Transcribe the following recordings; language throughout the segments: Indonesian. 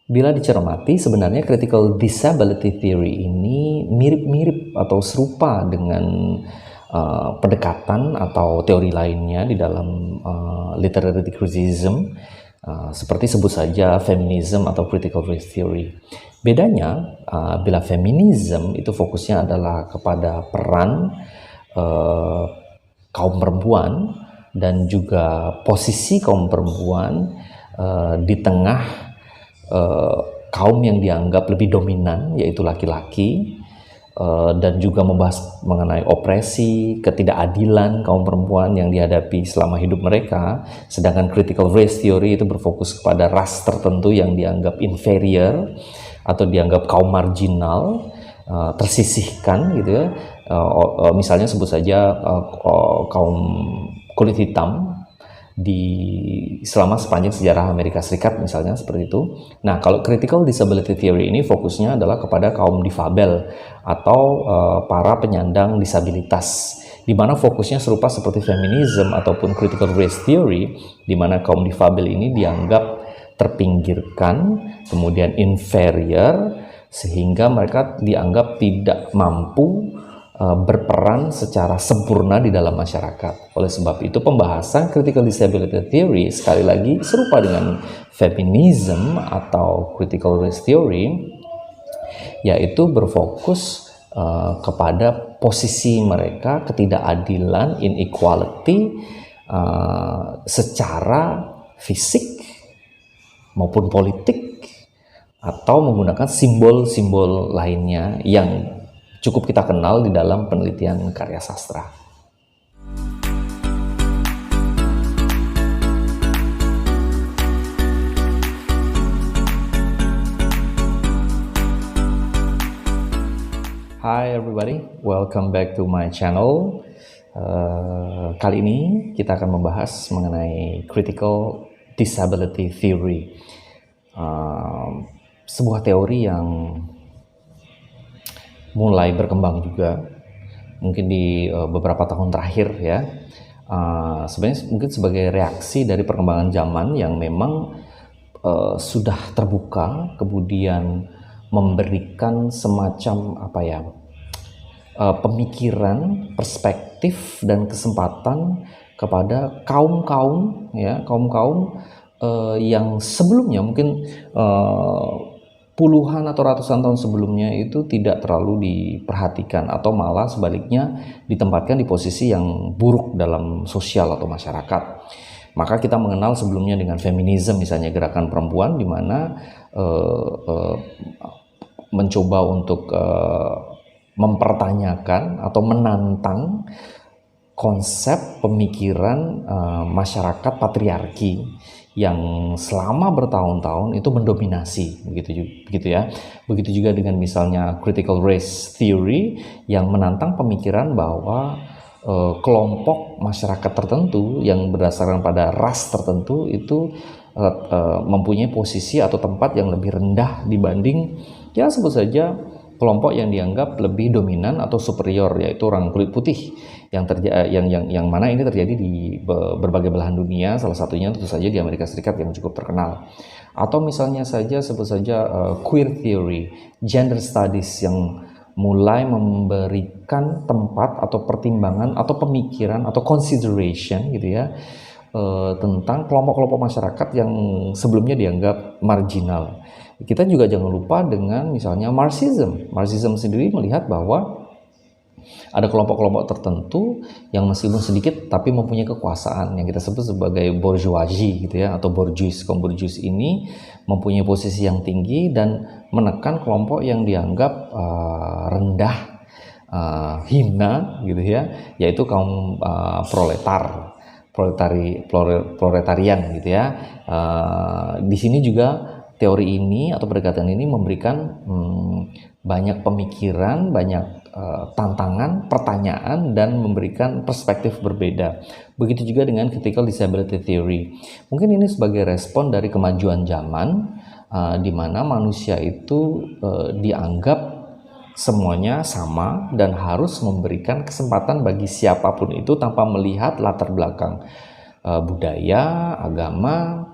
Bila dicermati, sebenarnya critical disability theory ini mirip-mirip atau serupa dengan pendekatan atau teori lainnya di dalam literary criticism, seperti sebut saja feminism atau critical race theory. Bedanya, bila feminism itu fokusnya adalah kepada peran kaum perempuan dan juga posisi kaum perempuan di tengah kaum yang dianggap lebih dominan, yaitu laki-laki, dan juga membahas mengenai opresi, ketidakadilan kaum perempuan yang dihadapi selama hidup mereka. Sedangkan critical race theory itu berfokus kepada ras tertentu yang dianggap inferior atau dianggap kaum marginal, tersisihkan gitu ya. Misalnya sebut saja kaum kulit hitam selama sepanjang sejarah Amerika Serikat misalnya, seperti itu. Nah, kalau critical disability theory ini fokusnya adalah kepada kaum difabel atau para penyandang disabilitas, di mana fokusnya serupa seperti feminism ataupun critical race theory, di mana kaum difabel ini dianggap terpinggirkan, kemudian inferior, sehingga mereka dianggap tidak mampu berperan secara sempurna di dalam masyarakat. Oleh sebab itu, pembahasan critical disability theory sekali lagi serupa dengan feminism atau critical race theory, yaitu berfokus kepada posisi mereka, ketidakadilan, inequality secara fisik maupun politik, atau menggunakan simbol-simbol lainnya yang cukup kita kenal di dalam penelitian karya sastra. Hi everybody, welcome back to my channel. Kali ini kita akan membahas mengenai critical disability theory, sebuah teori yang mulai berkembang juga mungkin di beberapa tahun terakhir ya. Sebenarnya mungkin sebagai reaksi dari perkembangan zaman yang memang sudah terbuka, kemudian memberikan semacam pemikiran, perspektif dan kesempatan kepada kaum-kaum yang sebelumnya mungkin puluhan atau ratusan tahun sebelumnya itu tidak terlalu diperhatikan, atau malah sebaliknya ditempatkan di posisi yang buruk dalam sosial atau masyarakat. Maka kita mengenal sebelumnya dengan feminism, misalnya gerakan perempuan di mana mencoba untuk mempertanyakan atau menantang konsep pemikiran masyarakat patriarki yang selama bertahun-tahun itu mendominasi, begitu ya. Begitu juga dengan misalnya critical race theory yang menantang pemikiran bahwa kelompok masyarakat tertentu yang berdasarkan pada ras tertentu itu mempunyai posisi atau tempat yang lebih rendah dibanding ya sebut saja kelompok yang dianggap lebih dominan atau superior, yaitu orang kulit putih yang mana ini terjadi di berbagai belahan dunia, salah satunya tentu saja di Amerika Serikat yang cukup terkenal. Atau misalnya saja sebut saja queer theory, gender studies yang mulai memberikan tempat atau pertimbangan atau pemikiran atau consideration gitu ya tentang kelompok-kelompok masyarakat yang sebelumnya dianggap marginal. Kita juga jangan lupa dengan misalnya Marxism. Marxism sendiri melihat bahwa ada kelompok-kelompok tertentu yang meskipun sedikit tapi mempunyai kekuasaan yang kita sebut sebagai bourgeoisie gitu ya, atau bourgeois. Kaum bourgeois ini mempunyai posisi yang tinggi dan menekan kelompok yang dianggap rendah, hina gitu ya, yaitu kaum proletarian gitu ya. Di sini juga teori ini atau pendekatan ini memberikan banyak pemikiran, banyak tantangan, pertanyaan, dan memberikan perspektif berbeda. Begitu juga dengan critical disability theory. Mungkin ini sebagai respon dari kemajuan zaman, di mana manusia itu dianggap semuanya sama dan harus memberikan kesempatan bagi siapapun itu tanpa melihat latar belakang budaya, agama,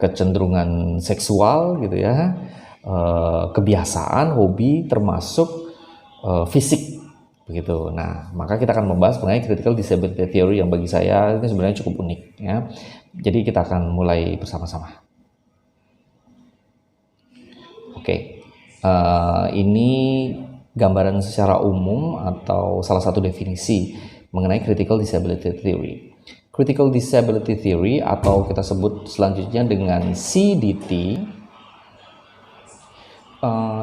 kecenderungan seksual gitu ya, kebiasaan, hobi, termasuk fisik begitu. Nah, maka kita akan membahas mengenai critical disability theory yang bagi saya ini sebenarnya cukup unik ya. Jadi kita akan mulai bersama-sama. Oke, ini gambaran secara umum atau salah satu definisi mengenai critical disability theory. Critical disability theory atau kita sebut selanjutnya dengan CDT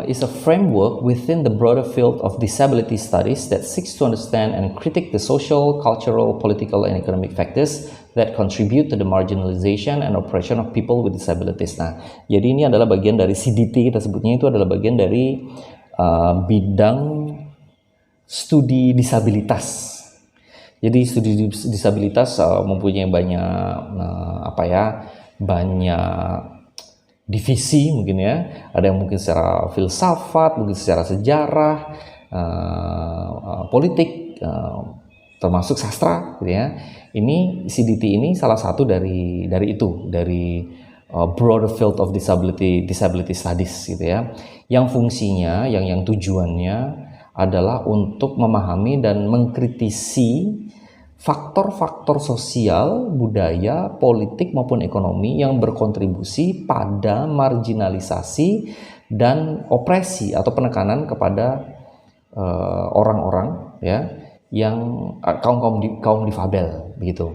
is a framework within the broader field of disability studies that seeks to understand and critique the social, cultural, political, and economic factors that contribute to the marginalization and oppression of people with disabilities. Nah, jadi ini adalah bagian dari CDT, kita sebutnya itu adalah bagian dari bidang studi disabilitas. Jadi studi disabilitas mempunyai banyak divisi mungkin ya. Ada yang mungkin secara filsafat, mungkin secara sejarah, politik, termasuk sastra gitu ya. Ini CDT ini salah satu dari broader field of disability studies gitu ya. Yang fungsinya, yang tujuannya adalah untuk memahami dan mengkritisi faktor-faktor sosial, budaya, politik maupun ekonomi yang berkontribusi pada marginalisasi dan opresi atau penekanan kepada orang-orang ya yang kaum difabel begitu.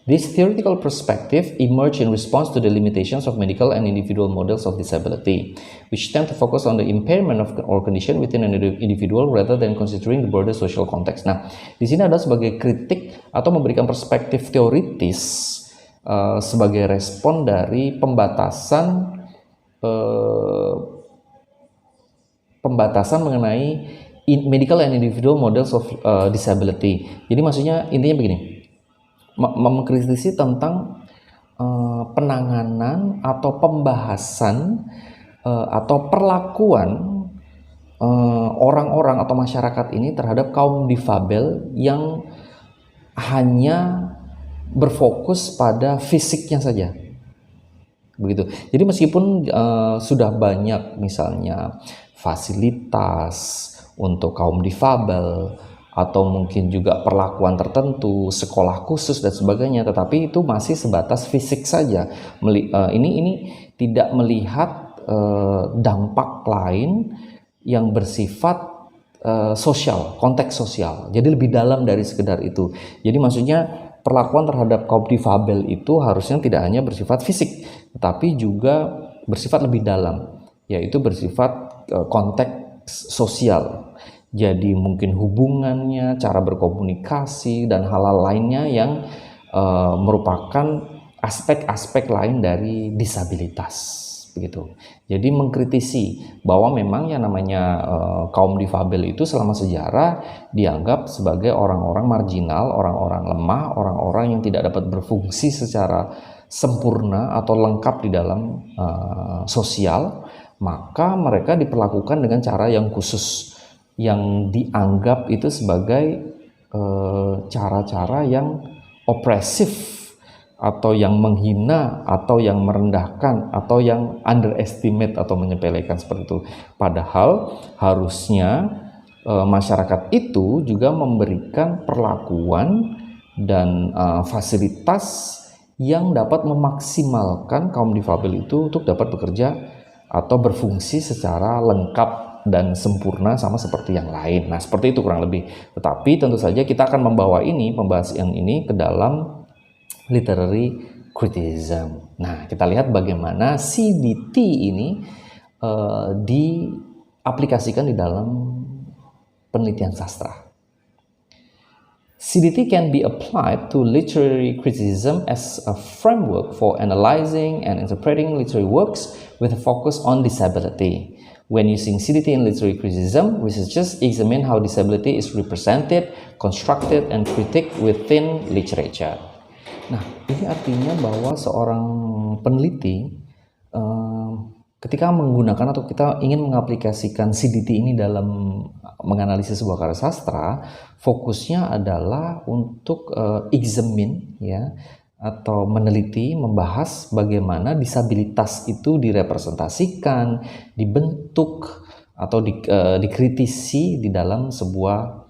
This theoretical perspective emerged in response to the limitations of medical and individual models of disability, which tend to focus on the impairment of or condition within an individual rather than considering the broader social context. Nah, di sini ada sebagai kritik atau memberikan perspektif teoritis sebagai respon dari pembatasan mengenai medical and individual models of disability. Jadi maksudnya intinya begini. Mengkritisi tentang penanganan atau pembahasan atau perlakuan orang-orang atau masyarakat ini terhadap kaum difabel yang hanya berfokus pada fisiknya saja. Begitu. Jadi meskipun sudah banyak misalnya fasilitas untuk kaum difabel atau mungkin juga perlakuan tertentu, sekolah khusus dan sebagainya, tetapi itu masih sebatas fisik saja. Ini tidak melihat dampak lain yang bersifat sosial, konteks sosial. Jadi lebih dalam dari sekedar itu. Jadi maksudnya perlakuan terhadap kaum difabel itu harusnya tidak hanya bersifat fisik, tetapi juga bersifat lebih dalam, yaitu bersifat konteks sosial. Jadi mungkin hubungannya, cara berkomunikasi, dan hal-hal lainnya yang merupakan aspek-aspek lain dari disabilitas. Begitu. Jadi mengkritisi bahwa memang yang namanya kaum difabel itu selama sejarah dianggap sebagai orang-orang marginal, orang-orang lemah, orang-orang yang tidak dapat berfungsi secara sempurna atau lengkap di dalam sosial, maka mereka diperlakukan dengan cara yang khusus, yang dianggap itu sebagai cara-cara yang opresif atau yang menghina atau yang merendahkan atau yang underestimate atau menyepelekan seperti itu. Padahal harusnya masyarakat itu juga memberikan perlakuan dan fasilitas yang dapat memaksimalkan kaum difabel itu untuk dapat bekerja atau berfungsi secara lengkap dan sempurna sama seperti yang lain. Nah, seperti itu kurang lebih. Tetapi tentu saja kita akan membawa pembahasan ini ke dalam literary criticism. Nah, kita lihat bagaimana CDT ini diaplikasikan di dalam penelitian sastra. CDT can be applied to literary criticism as a framework for analyzing and interpreting literary works with a focus on disability. When using CDT in literary criticism, researchers examine how disability is represented, constructed, and critiqued within literature. Nah, ini artinya bahwa seorang peneliti ketika menggunakan atau kita ingin mengaplikasikan CDT ini dalam menganalisis sebuah karya sastra, fokusnya adalah untuk examine ya, atau meneliti, membahas bagaimana disabilitas itu direpresentasikan, dibentuk, atau dikritisi di dalam sebuah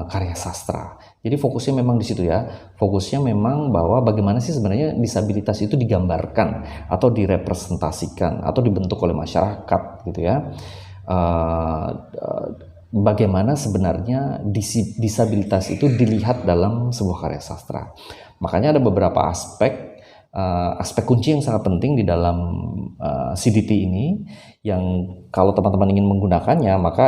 karya sastra. Jadi fokusnya memang di situ ya. Fokusnya memang bahwa bagaimana sih sebenarnya disabilitas itu digambarkan atau direpresentasikan atau dibentuk oleh masyarakat gitu ya. Bagaimana sebenarnya disabilitas itu dilihat dalam sebuah karya sastra. Makanya ada beberapa aspek kunci yang sangat penting di dalam CDT ini yang kalau teman-teman ingin menggunakannya maka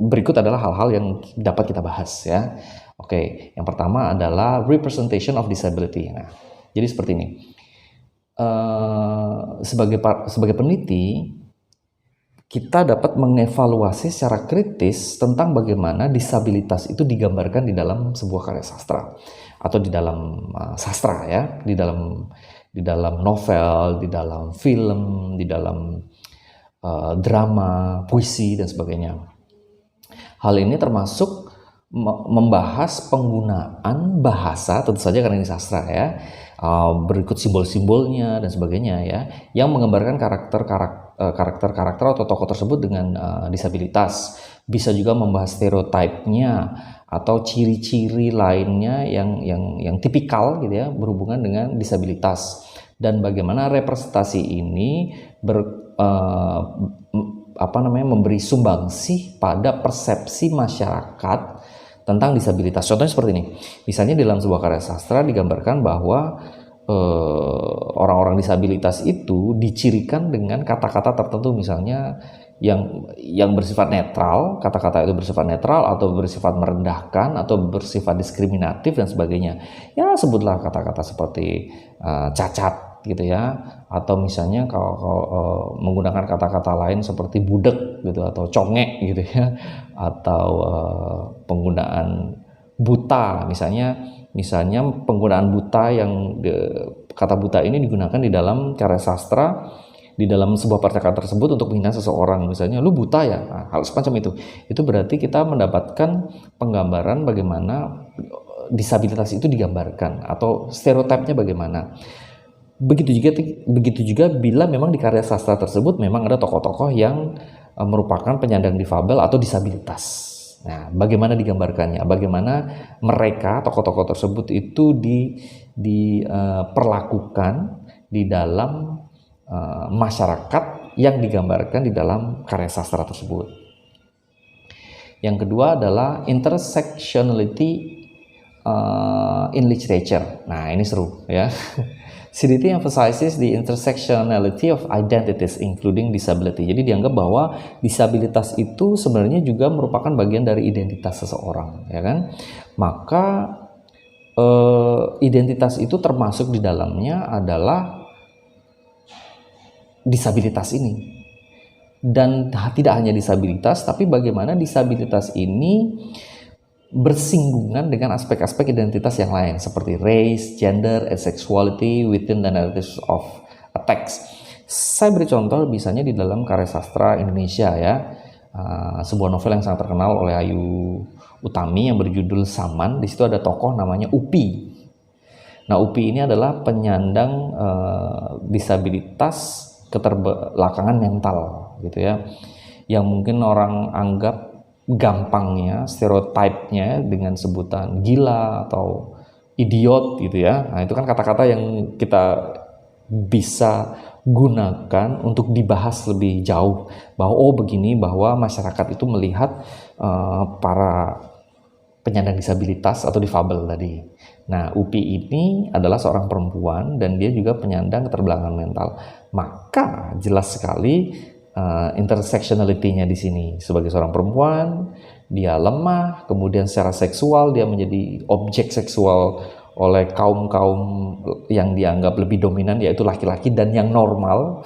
berikut adalah hal-hal yang dapat kita bahas ya. Oke, yang pertama adalah representation of disability. Nah, jadi seperti ini. Sebagai peneliti, kita dapat mengevaluasi secara kritis tentang bagaimana disabilitas itu digambarkan di dalam sebuah karya sastra atau di dalam sastra ya, di dalam novel, di dalam film, di dalam drama, puisi dan sebagainya. Hal ini termasuk membahas penggunaan bahasa, tentu saja karena ini sastra ya, berikut simbol-simbolnya dan sebagainya ya, yang menggambarkan karakter atau tokoh tersebut dengan disabilitas. Bisa juga membahas stereotipnya atau ciri-ciri lainnya yang tipikal gitu ya berhubungan dengan disabilitas dan bagaimana representasi ini memberi sumbangsih pada persepsi masyarakat tentang disabilitas. Contohnya seperti ini. Misalnya dalam sebuah karya sastra digambarkan bahwa orang-orang disabilitas itu dicirikan dengan kata-kata tertentu, misalnya yang bersifat netral, kata-kata itu bersifat netral atau bersifat merendahkan atau bersifat diskriminatif dan sebagainya. Ya sebutlah kata-kata seperti cacat gitu ya, atau misalnya kalau menggunakan kata-kata lain seperti budek gitu atau congek gitu ya, atau penggunaan buta misalnya penggunaan buta kata buta ini digunakan di dalam karya sastra di dalam sebuah percakapan tersebut untuk menghina seseorang, misalnya lu buta ya, nah, hal semacam itu berarti kita mendapatkan penggambaran bagaimana disabilitas itu digambarkan atau stereotipnya bagaimana. Begitu juga bila memang di karya sastra tersebut memang ada tokoh-tokoh yang merupakan penyandang difabel atau disabilitas. Nah, bagaimana digambarkannya? Bagaimana mereka tokoh-tokoh tersebut itu diperlakukan di dalam masyarakat yang digambarkan di dalam karya sastra tersebut. Yang kedua adalah intersectionality in literature. Nah, ini seru ya. CDT emphasizes the intersectionality of identities including disability. Jadi dianggap bahwa disabilitas itu sebenarnya juga merupakan bagian dari identitas seseorang, ya kan? Maka identitas itu termasuk di dalamnya adalah disabilitas ini. Dan tidak hanya disabilitas, tapi bagaimana disabilitas ini bersinggungan dengan aspek-aspek identitas yang lain seperti race, gender, and sexuality within the narratives of a text. Saya beri contoh misalnya di dalam karya sastra Indonesia ya, sebuah novel yang sangat terkenal oleh Ayu Utami yang berjudul Saman. Di situ ada tokoh namanya Upi. Nah, Upi ini adalah penyandang disabilitas keterbelakangan mental gitu ya, yang mungkin orang anggap gampangnya, stereotipnya dengan sebutan gila atau idiot gitu ya. Nah, itu kan kata-kata yang kita bisa gunakan untuk dibahas lebih jauh bahwa bahwa masyarakat itu melihat para penyandang disabilitas atau difabel tadi. Nah, Upi ini adalah seorang perempuan dan dia juga penyandang keterbelakangan mental. Maka jelas sekali intersectionality-nya di sini. Sebagai seorang perempuan, dia lemah, kemudian secara seksual dia menjadi objek seksual oleh kaum-kaum yang dianggap lebih dominan, yaitu laki-laki dan yang normal.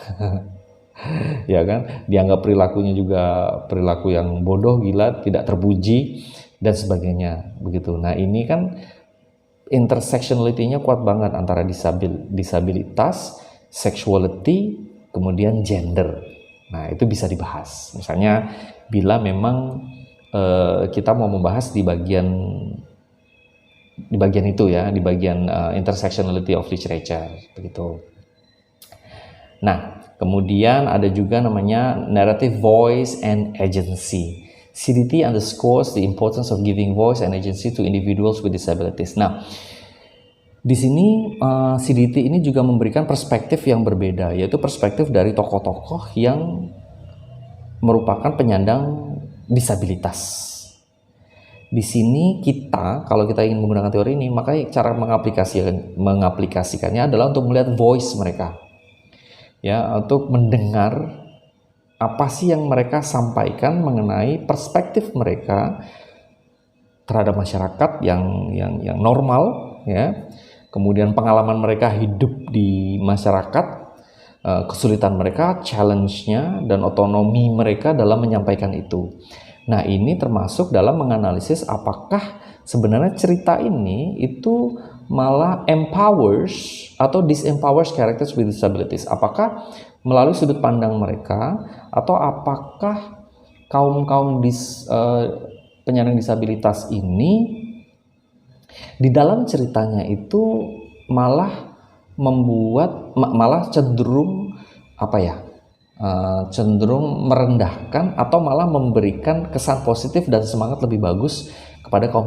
Ya kan? Dianggap perilakunya juga perilaku yang bodoh, gila, tidak terpuji dan sebagainya begitu. Nah, ini kan intersectionality-nya kuat banget antara disabilitas, sexuality, kemudian gender. Nah, itu bisa dibahas. Misalnya bila memang kita mau membahas di bagian di bagian itu ya, di bagian intersectionality of literature begitu. Nah, kemudian ada juga namanya narrative voice and agency. CDT underscores the importance of giving voice and agency to individuals with disabilities. Nah, di sini CDT ini juga memberikan perspektif yang berbeda, yaitu perspektif dari tokoh-tokoh yang merupakan penyandang disabilitas. Di sini kita, kalau kita ingin menggunakan teori ini, maka cara mengaplikasikannya adalah untuk melihat voice mereka, ya, untuk mendengar apa sih yang mereka sampaikan mengenai perspektif mereka terhadap masyarakat yang normal, ya. Kemudian pengalaman mereka hidup di masyarakat, kesulitan mereka, challenge-nya, dan otonomi mereka dalam menyampaikan itu. Nah, ini termasuk dalam menganalisis apakah sebenarnya cerita ini itu malah empowers atau disempowers characters with disabilities. Apakah melalui sudut pandang mereka, atau apakah kaum penyandang disabilitas ini di dalam ceritanya itu malah cenderung cenderung merendahkan atau malah memberikan kesan positif dan semangat lebih bagus kepada kaum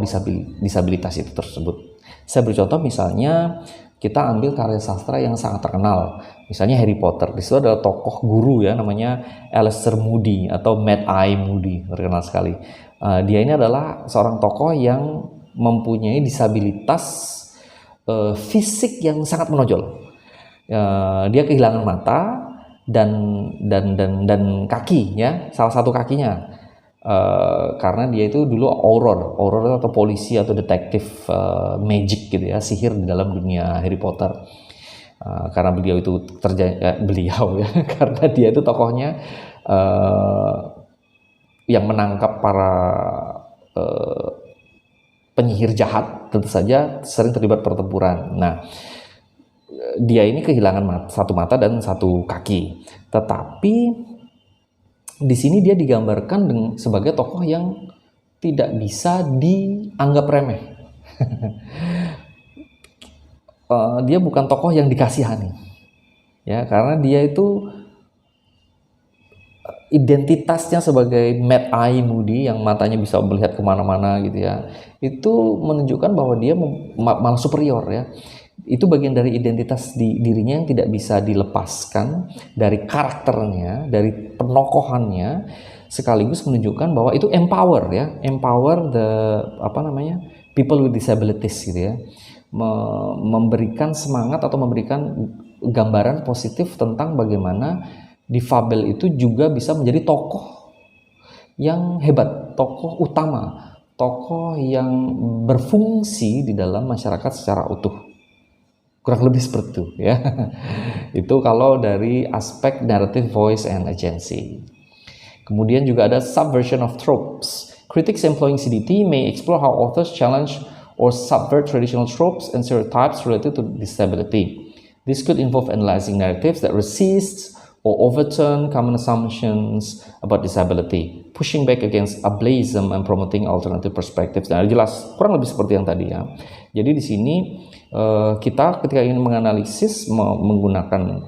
disabilitas itu tersebut. Saya beri contoh, misalnya kita ambil karya sastra yang sangat terkenal, misalnya Harry Potter. Di situ ada tokoh guru ya, namanya Alastor Moody atau Mad-Eye Moody, terkenal sekali. Dia ini adalah seorang tokoh yang mempunyai disabilitas fisik yang sangat menonjol. Dia kehilangan mata dan kaki, ya, salah satu kakinya, karena dia itu dulu auror atau polisi atau detektif magic gitu ya, sihir di dalam dunia Harry Potter. Karena beliau itu karena dia itu tokohnya yang menangkap para penyihir jahat, tentu saja sering terlibat pertempuran. Nah, dia ini kehilangan satu mata dan satu kaki, tetapi di sini dia digambarkan sebagai tokoh yang tidak bisa dianggap remeh. Dia bukan tokoh yang dikasihani, ya, karena dia itu identitasnya sebagai Mad-Eye Moody yang matanya bisa melihat kemana-mana gitu ya, itu menunjukkan bahwa dia malah superior ya. Itu bagian dari identitas dirinya yang tidak bisa dilepaskan dari karakternya, dari penokohannya, sekaligus menunjukkan bahwa itu empower people with disabilities gitu ya, memberikan semangat atau memberikan gambaran positif tentang bagaimana difabel itu juga bisa menjadi tokoh yang hebat, tokoh utama, tokoh yang berfungsi di dalam masyarakat secara utuh. Kurang lebih seperti itu ya. Itu kalau dari aspek narrative voice and agency. Kemudian juga ada subversion of tropes. Critics employing CDT may explore how authors challenge or subvert traditional tropes and stereotypes related to disability. This could involve analyzing narratives that resist or overturn common assumptions about disability, pushing back against ableism and promoting alternative perspectives. Nah, jelas kurang lebih seperti yang tadi ya. Jadi di sini kita ketika ingin menganalisis menggunakan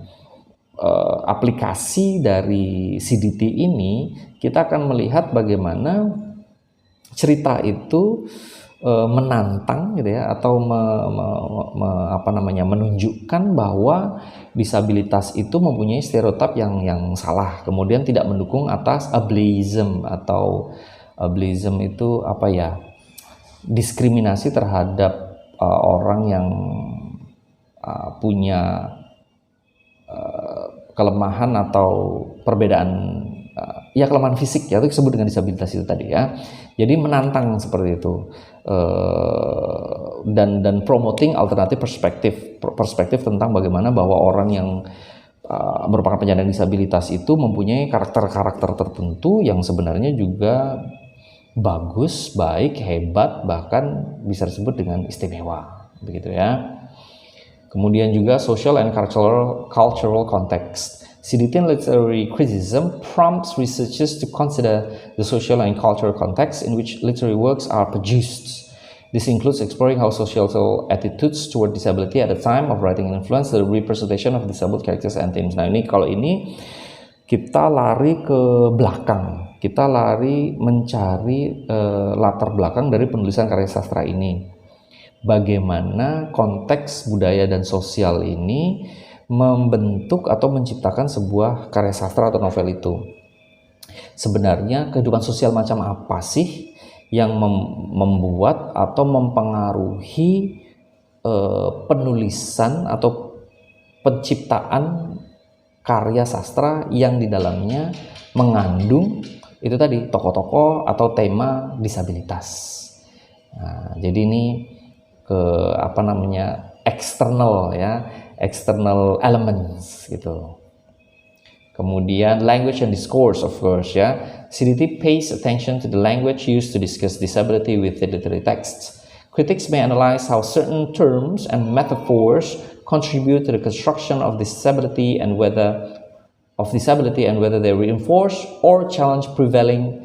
aplikasi dari CDT ini, kita akan melihat bagaimana cerita itu menantang gitu ya, atau menunjukkan bahwa disabilitas itu mempunyai stereotip yang salah, kemudian tidak mendukung atas ableism, atau ableism itu diskriminasi terhadap orang yang punya kelemahan atau perbedaan kelemahan fisik ya, itu disebut dengan disabilitas itu tadi ya. Jadi menantang seperti itu, dan promoting alternatif perspektif tentang bagaimana bahwa orang yang merupakan penyandang disabilitas itu mempunyai karakter-karakter tertentu yang sebenarnya juga bagus, baik, hebat, bahkan bisa disebut dengan istimewa, begitu ya. Kemudian juga social and cultural context. CDT and literary criticism prompts researchers to consider the social and cultural context in which literary works are produced This includes exploring how societal attitudes toward disability at the time of writing influence the representation of disabled characters and themes. Nah ini kalau ini kita lari ke belakang, kita lari mencari latar belakang dari penulisan karya sastra ini. Bagaimana konteks budaya dan sosial ini membentuk atau menciptakan sebuah karya sastra atau novel itu. Sebenarnya kehidupan sosial macam apa sih yang membuat atau mempengaruhi penulisan atau penciptaan karya sastra yang di dalamnya mengandung itu tadi tokoh-tokoh atau tema disabilitas. Nah, jadi ini external elements gitu. Kemudian language and discourse, of course, ya. CDT pays attention to the language used to discuss disability within literary texts. Critics may analyze how certain terms and metaphors contribute to the construction of disability and whether they reinforce or challenge prevailing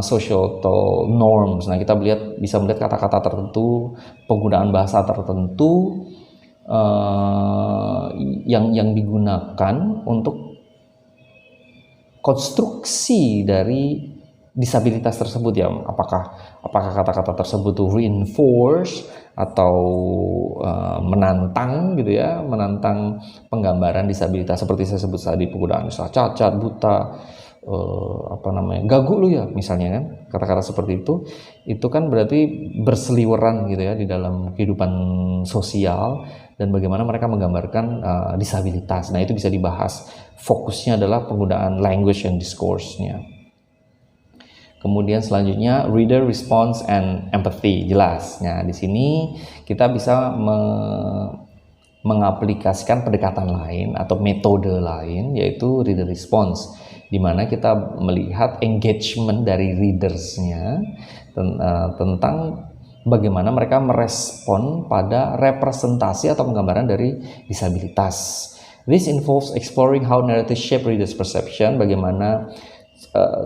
societal norms. Nah, kita bisa melihat kata-kata tertentu, penggunaan bahasa tertentu yang digunakan untuk konstruksi dari disabilitas tersebut ya. Apakah kata-kata tersebut itu reinforce atau menantang gitu ya, menantang penggambaran disabilitas seperti saya sebut tadi, penggunaan istilah cacat, buta, gagu lu ya misalnya kan, kata-kata seperti itu kan berarti berseliweran gitu ya di dalam kehidupan sosial dan bagaimana mereka menggambarkan disabilitas. Nah itu bisa dibahas, fokusnya adalah penggunaan language and discourse-nya. Kemudian selanjutnya reader response and empathy, jelas. Nah di sini kita bisa mengaplikasikan pendekatan lain atau metode lain, yaitu reader response, di mana kita melihat engagement dari readersnya tentang bagaimana mereka merespon pada representasi atau penggambaran dari disabilitas. This involves exploring how narrative shape readers' perception, bagaimana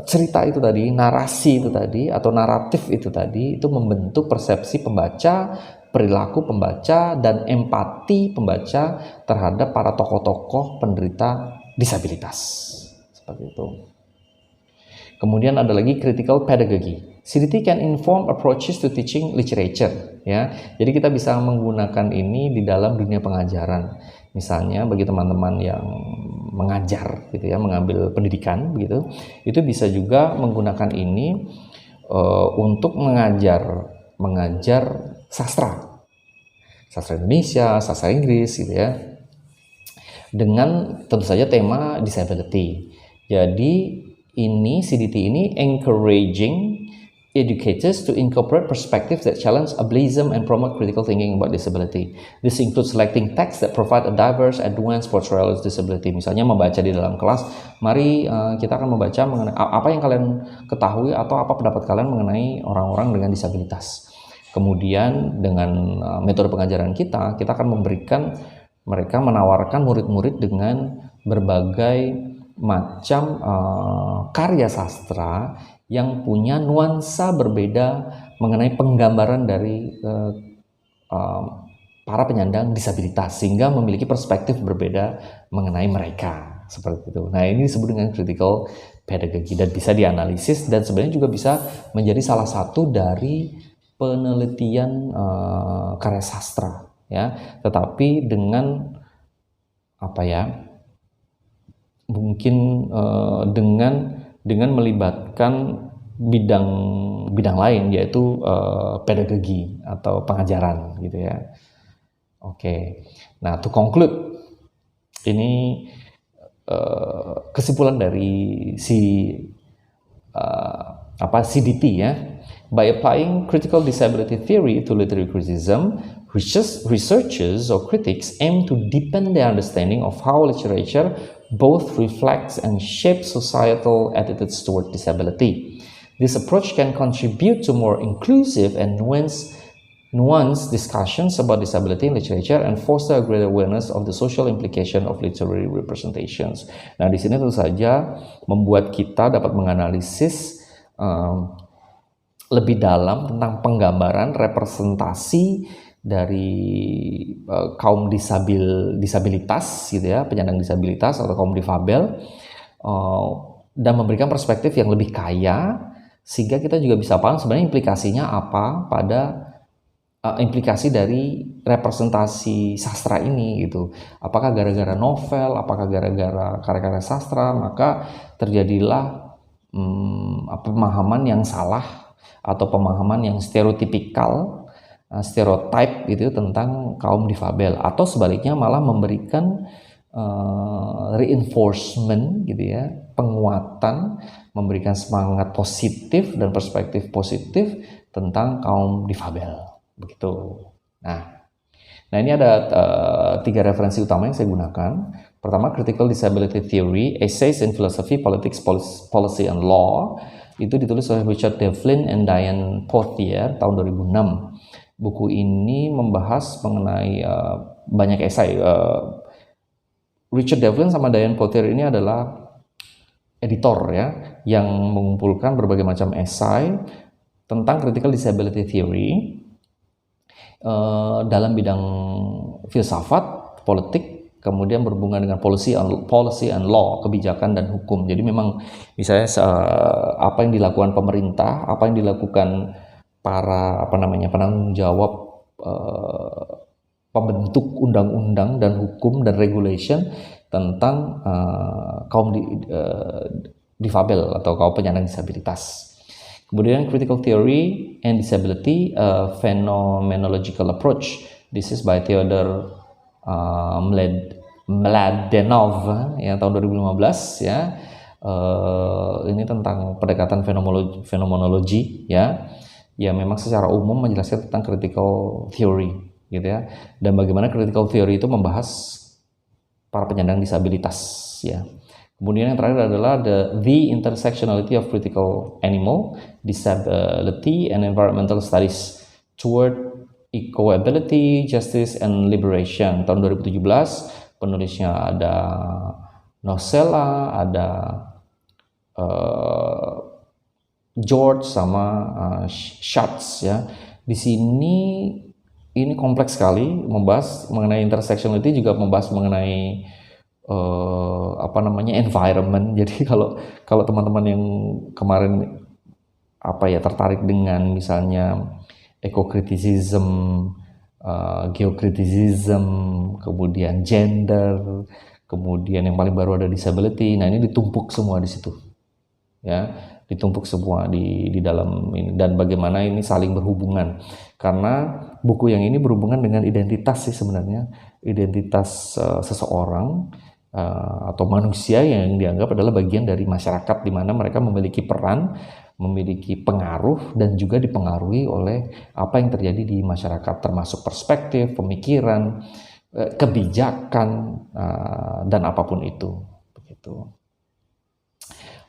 cerita itu tadi, narasi itu tadi, atau naratif itu tadi, itu membentuk persepsi pembaca, perilaku pembaca, dan empati pembaca terhadap para tokoh-tokoh penderita disabilitas. Seperti itu. Kemudian ada lagi critical pedagogy. CDT can inform approaches to teaching literature. Ya, jadi kita bisa menggunakan ini di dalam dunia pengajaran. Misalnya bagi teman-teman yang mengajar gitu ya, mengambil pendidikan begitu, itu bisa juga menggunakan ini untuk mengajar sastra Indonesia, sastra Inggris gitu ya, dengan tentu saja tema disability. Jadi ini CDT ini encouraging educators to incorporate perspectives that challenge ableism and promote critical thinking about disability. This includes selecting texts that provide a diverse and nuanced portrayal of disability. Misalnya membaca di dalam kelas, mari kita akan membaca mengenai apa yang kalian ketahui atau apa pendapat kalian mengenai orang-orang dengan disabilitas. Kemudian dengan metode pengajaran kita akan memberikan mereka, menawarkan murid-murid dengan berbagai macam karya sastra yang punya nuansa berbeda mengenai penggambaran dari para penyandang disabilitas, sehingga memiliki perspektif berbeda mengenai mereka, seperti itu. Nah ini disebut dengan critical pedagogy dan bisa dianalisis dan sebenarnya juga bisa menjadi salah satu dari penelitian karya sastra ya, tetapi dengan mungkin dengan melibatkan bidang lain, yaitu pedagogi atau pengajaran gitu ya. Oke. Nah, to conclude, ini kesimpulan dari CDT ya. By applying critical disability theory to literary criticism, researchers or critics aim to deepen their understanding of how literature both reflects and shapes societal attitudes toward disability. This approach can contribute to more inclusive and nuanced discussions about disability in literature and foster a greater awareness of the social implication of literary representations. Nah, di sini tentu saja membuat kita dapat menganalisis lebih dalam tentang penggambaran representasi dari kaum disabilitas gitu ya, penyandang disabilitas atau kaum difabel, dan memberikan perspektif yang lebih kaya sehingga kita juga bisa paham sebenarnya implikasinya apa pada implikasi dari representasi sastra ini gitu. Apakah gara-gara novel, apakah gara-gara karya-karya sastra, maka terjadilah pemahaman yang salah atau pemahaman yang stereotipikal, stereotype gitu tentang kaum difabel, atau sebaliknya malah memberikan reinforcement gitu ya, penguatan, memberikan semangat positif dan perspektif positif tentang kaum difabel begitu. Nah ini ada 3 referensi utama yang saya gunakan. Pertama, Critical Disability Theory, Essays in Philosophy, Politics, Policy, and Law. Itu ditulis oleh Richard Devlin and Diane Pothier tahun 2006. Buku ini membahas mengenai banyak esai. Richard Devlin sama Diane Pothier ini adalah editor ya, yang mengumpulkan berbagai macam esai tentang Critical Disability Theory dalam bidang filsafat, politik, kemudian berhubungan dengan policy and law, kebijakan dan hukum. Jadi memang misalnya apa yang dilakukan pemerintah, apa yang dilakukan para penanggung jawab pembentuk undang-undang dan hukum dan regulation tentang kaum difabel atau kaum penyandang disabilitas. Kemudian Critical Theory and Disability, a Phenomenological Approach. This is by Theodor Mladenov ya, tahun 2015 ya. Ini tentang pendekatan fenomenologi ya. Ya memang secara umum menjelaskan tentang critical theory gitu ya. Dan bagaimana critical theory itu membahas para penyandang disabilitas ya. Kemudian yang terakhir adalah the intersectionality of critical animal, disability, and environmental studies toward equability, justice, and liberation. Tahun 2017, penulisnya ada Nocella, ada George sama Schatz ya. Di sini ini kompleks sekali, membahas mengenai intersectionality, juga membahas mengenai environment. Jadi kalau teman-teman yang kemarin tertarik dengan misalnya eco-criticism, geocriticism, kemudian gender, kemudian yang paling baru ada disability. Nah ini ditumpuk semua di situ ya, ditumpuk semua di dalam ini, dan bagaimana ini saling berhubungan, karena buku yang ini berhubungan dengan identitas sih sebenarnya, identitas seseorang atau manusia yang dianggap adalah bagian dari masyarakat, di mana mereka memiliki peran, memiliki pengaruh, dan juga dipengaruhi oleh apa yang terjadi di masyarakat, termasuk perspektif, pemikiran, kebijakan, dan apapun itu. Begitu.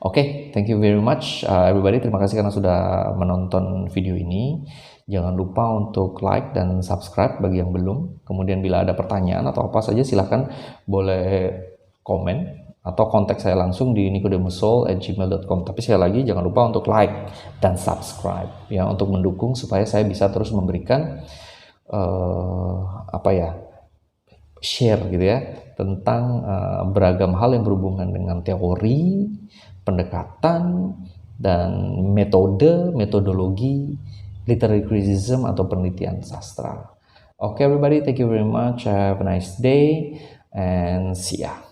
Oke, thank you very much everybody. Terima kasih karena sudah menonton video ini. Jangan lupa untuk like dan subscribe bagi yang belum. Kemudian bila ada pertanyaan atau apa saja silahkan boleh komen atau kontak saya langsung di nicodemussoul@gmail.com. Tapi sekali lagi jangan lupa untuk like dan subscribe ya, untuk mendukung supaya saya bisa terus memberikan share gitu ya tentang beragam hal yang berhubungan dengan teori, pendekatan, dan metodologi literary criticism atau penelitian sastra. Okay everybody, thank you very much. Have a nice day and see ya.